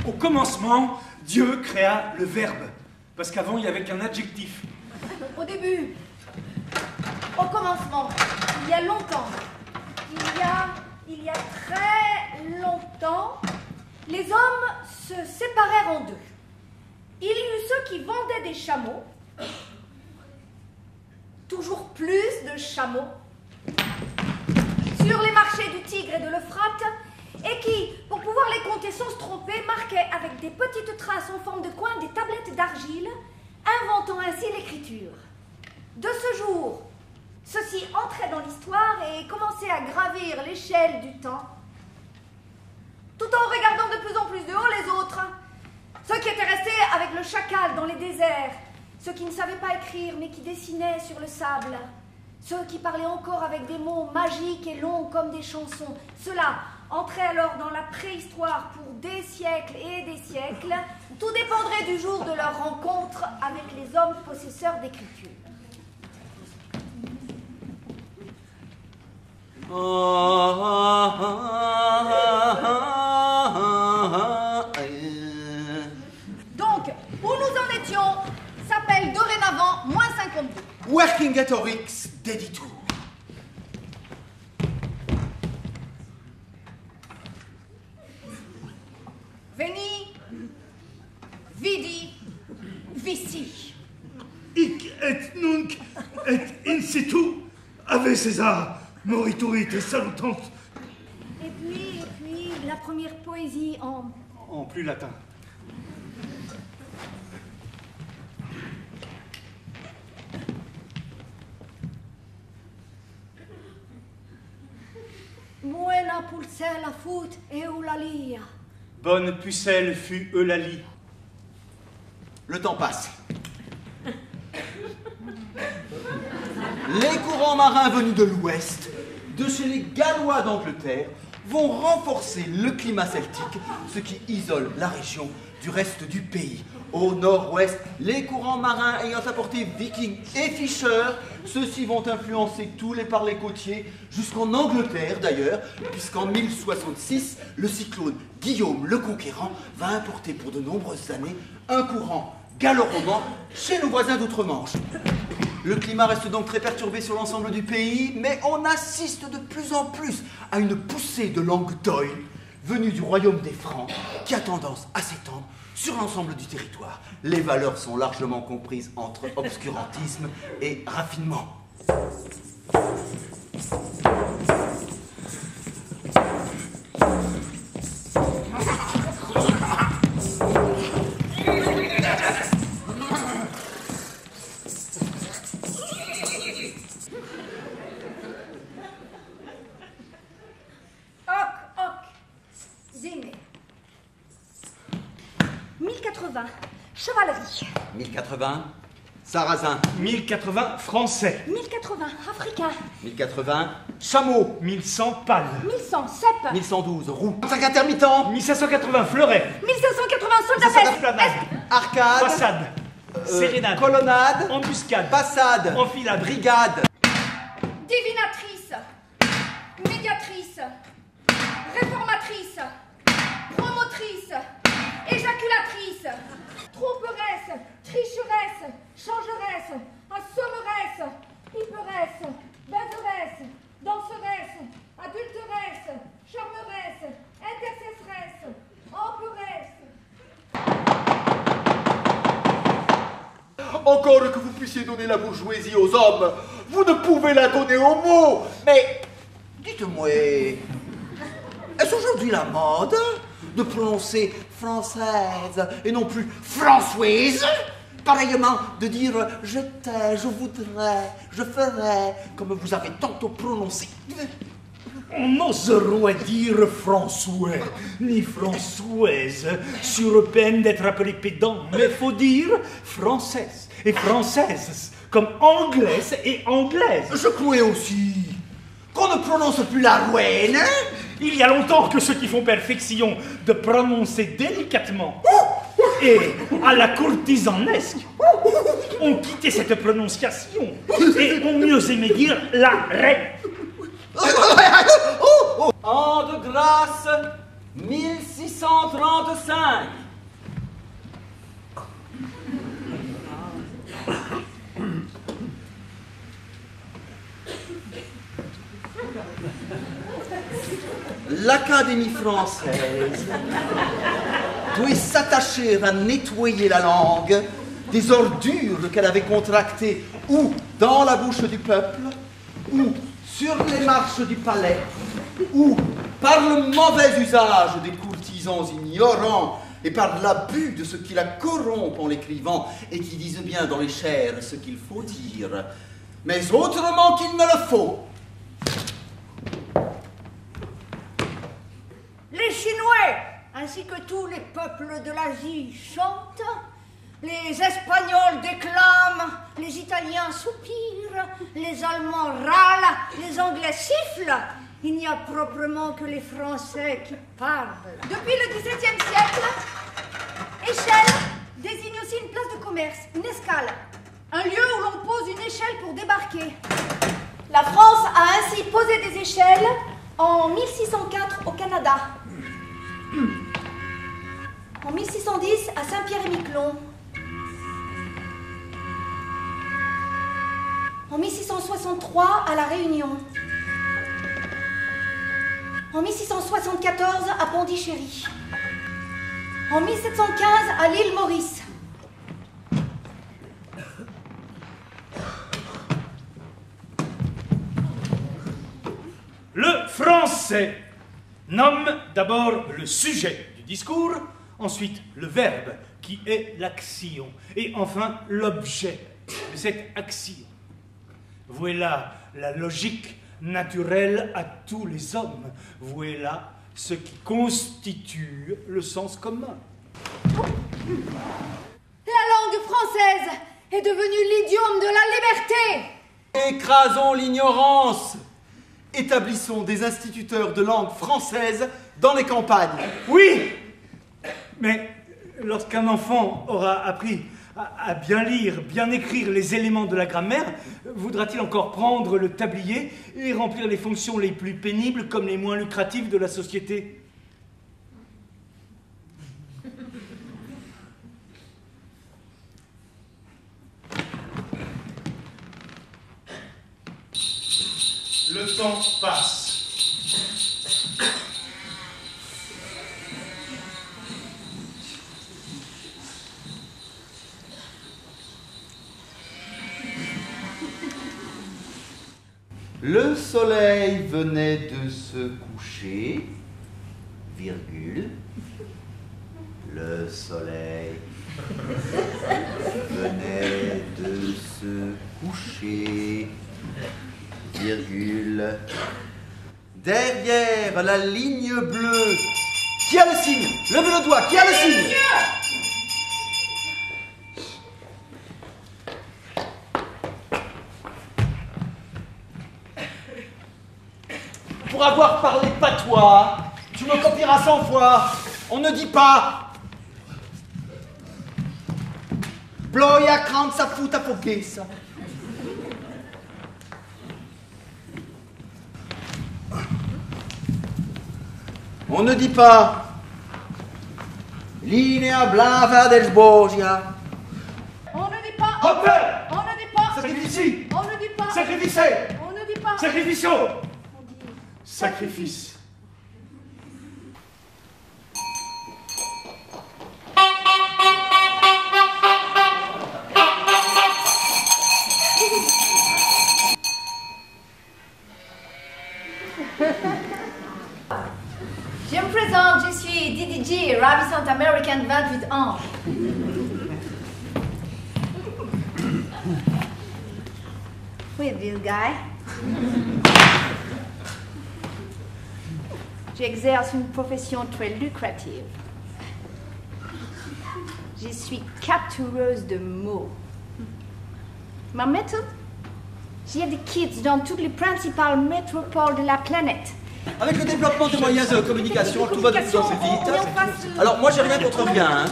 Au commencement, Dieu créa le verbe. Parce qu'avant, il n'y avait qu'un adjectif. Au début, au commencement, il y a longtemps, il y a très longtemps, les hommes se séparèrent en deux. Il y eut ceux qui vendaient des chameaux, toujours plus de chameaux, sur les marchés du Tigre et de l'Euphrate, et qui, pour pouvoir les compter sans se tromper, marquaient avec des petites traces en forme de coin des tablettes d'argile, inventant ainsi l'écriture. De ce jour, ceux-ci entraient dans l'histoire et commençaient à gravir l'échelle du temps, tout en regardant de plus en plus de haut les autres, ceux qui étaient restés avec le chacal dans les déserts, ceux qui ne savaient pas écrire mais qui dessinaient sur le sable, ceux qui parlaient encore avec des mots magiques et longs comme des chansons. Ceux-là entraient alors dans la préhistoire pour des siècles et des siècles. Tout dépendrait du jour de leur rencontre avec les hommes possesseurs d'écriture. Donc, où nous en étions s'appelle dorénavant -52. Vercingetorix deditur. Veni, vidi, vici. Hic et nunc et in situ ave César morituit salutant. Et puis, la première poésie En plus latin. Buena pulsella fut Eulalia. Bonne pucelle fut Eulalie. Le temps passe. Les courants marins venus de l'ouest, de chez les Gallois d'Angleterre, vont renforcer le climat celtique, ce qui isole la région du reste du pays. Au nord-ouest, les courants marins ayant apporté vikings et fischeurs, ceux-ci vont influencer tous les parlers côtiers, jusqu'en Angleterre d'ailleurs, puisqu'en 1066, le cyclone Guillaume le Conquérant va importer pour de nombreuses années un courant gallo-roman chez nos voisins d'outre-Manche. Le climat reste donc très perturbé sur l'ensemble du pays, mais on assiste de plus en plus à une poussée de langue d'oïl venue du royaume des Francs, qui a tendance à s'étendre sur l'ensemble du territoire. Les valeurs sont largement comprises entre obscurantisme et raffinement. Zéné. 1080, chevalerie. 1080, sarrasin. 1080, français. 1080, africain. 1080, chameau. 1100, pâle. 1100, cèpe. 1112, roux. 5 intermittent. 1580, fleuret. 1580, soldat Esplanade. Arcade. Façade. Sérénade. Colonnade. Embuscade. Passade. Enfilade. Brigade. divinatrice, médiatrice, réformatrice, promotrice, éjaculatrice, tromperesse, tricheresse, changeresse, assommeresse, piperesse, baiseresse, danseresse, adulteresse, charmeresse, intercesseresse, emperesse. Encore que vous puissiez donner la bourgeoisie aux hommes, vous ne pouvez la donner aux mots. Mais, dites-moi, est-ce aujourd'hui la mode de prononcer française et non plus françoise? Pareillement, de dire je t'ai, je voudrais, je ferais, comme vous avez tantôt prononcé. On n'oserait dire François, ni Françoise, sur peine d'être appelé pédant, mais faut dire française et française, comme anglaise et anglaise. Je croyais aussi qu'on ne prononce plus la rouenne. Il y a longtemps que ceux qui font perfection de prononcer délicatement et à la courtisanesque ont quitté cette prononciation et ont mieux aimé dire la reine. An de grâce 1600. 1835. L'Académie française doit s'attacher à nettoyer la langue des ordures qu'elle avait contractées ou dans la bouche du peuple, ou sur les marches du palais, ou par le mauvais usage des courtisans ignorants et par l'abus de ceux qui la corrompent en l'écrivant et qui disent bien dans les chairs ce qu'il faut dire, mais autrement qu'il ne le faut. Les Chinois, ainsi que tous les peuples de l'Asie, chantent, les Espagnols déclament, les Italiens soupirent, les Allemands râlent, les Anglais sifflent. Il n'y a proprement que les Français qui parlent. Depuis le XVIIe siècle, échelle désigne aussi une place de commerce, une escale, un lieu où l'on pose une échelle pour débarquer. La France a ainsi posé des échelles en 1604 au Canada, en 1610 à Saint-Pierre-et-Miquelon, en 1663 à La Réunion, en 1674 à Pondichéry, en 1715 à l'île Maurice. Le français nomme d'abord le sujet du discours, ensuite le verbe qui est l'action, et enfin l'objet de cette action. Voilà la logique naturelle à tous les hommes. Voilà ce qui constitue le sens commun. La langue française est devenue l'idiome de la liberté. Écrasons l'ignorance. Établissons des instituteurs de langue française dans les campagnes. Oui, mais lorsqu'un enfant aura appris à bien lire, bien écrire les éléments de la grammaire, voudra-t-il encore prendre le tablier et remplir les fonctions les plus pénibles comme les moins lucratives de la société? Le temps passe. Le soleil venait de se coucher, virgule. Le soleil venait de se coucher, virgule. Derrière la ligne bleue, qui a le signe? Levez le doigt, qui a le signe? Pour avoir parlé patois, tu me copieras 100 fois. On ne dit pas Bloia kranza futa pochessa. On ne dit pas Linea blava del Sbosia. On ne dit pas. Hopper! On ne dit pas. Sacrifici! On ne dit pas. Sacrificez! On ne dit pas. Sacrificio! On dit Sacrifice. Je me présente, je suis Didi G, ravissante américaine 28 ans. With this guy. J'exerce une profession très lucrative. Je suis captureuse de mots. Ma méthode? J'ai des kids dans toutes les principales métropoles de la planète. Avec le développement des moyens de communication, tout va de plus en plus vite. Alors moi j'ai rien contre rien, hein,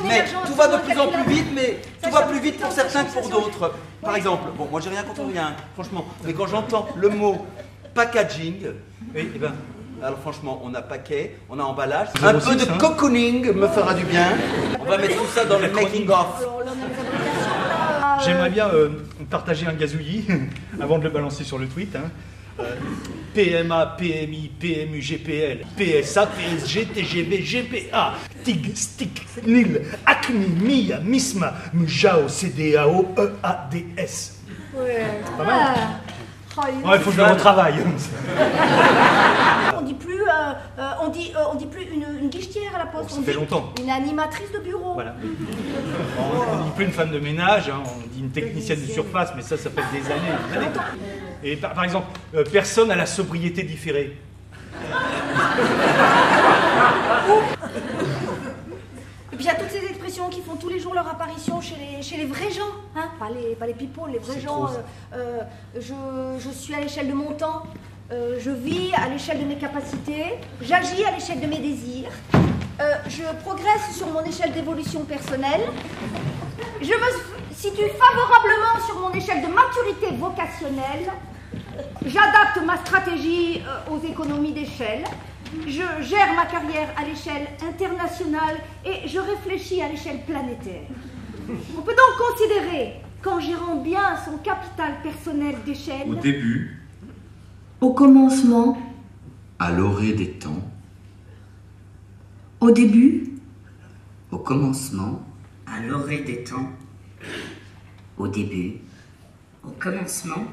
mais tout va de plus en plus vite, mais tout va plus vite pour certains que pour d'autres. Par exemple, bon, moi j'ai rien contre rien, franchement, mais quand j'entends le mot packaging, Oui, eh ben, Alors franchement, on a paquet, on a emballage. 06, Un peu de hein. cocooning me fera du bien. On va mettre tout ça dans le making-of. Alors là, on a les fabrications, là. J'aimerais bien partager un gazouillis avant de le balancer sur le tweet. Hein. PMA, PMI, PMU, GPL, PSA, PSG, TGV, GPA, TIG, STIC, NIL, ACMI, MIA, MISMA, MUJAO, CDAO, EADS. Ouais. Pas mal. Oh, Ouais, il faut que je le retravaille. on dit plus, on dit plus une guichetière à la poste. Ça on fait dit longtemps. Une animatrice de bureau. Voilà. On ne dit plus une femme de ménage, hein, on dit une technicienne de surface, mais ça fait des années. Des années. Et par exemple, personne à la sobriété différée. Et puis il y a toutes ces expressions qui font tous les jours leur apparition chez les vrais gens, hein, pas les people, les vrais C'est gens. trop, Je suis à l'échelle de mon temps, je vis à l'échelle de mes capacités, j'agis à l'échelle de mes désirs, je progresse sur mon échelle d'évolution personnelle, je me situe favorablement sur mon échelle de maturité vocationnelle, j'adapte ma stratégie aux économies d'échelle. Je gère ma carrière à l'échelle internationale et je réfléchis à l'échelle planétaire. On peut donc considérer qu'en gérant bien son capital personnel d'échelle... Au début, Au commencement, à l'orée des temps, au début, au commencement, à l'orée des temps, au début, au commencement,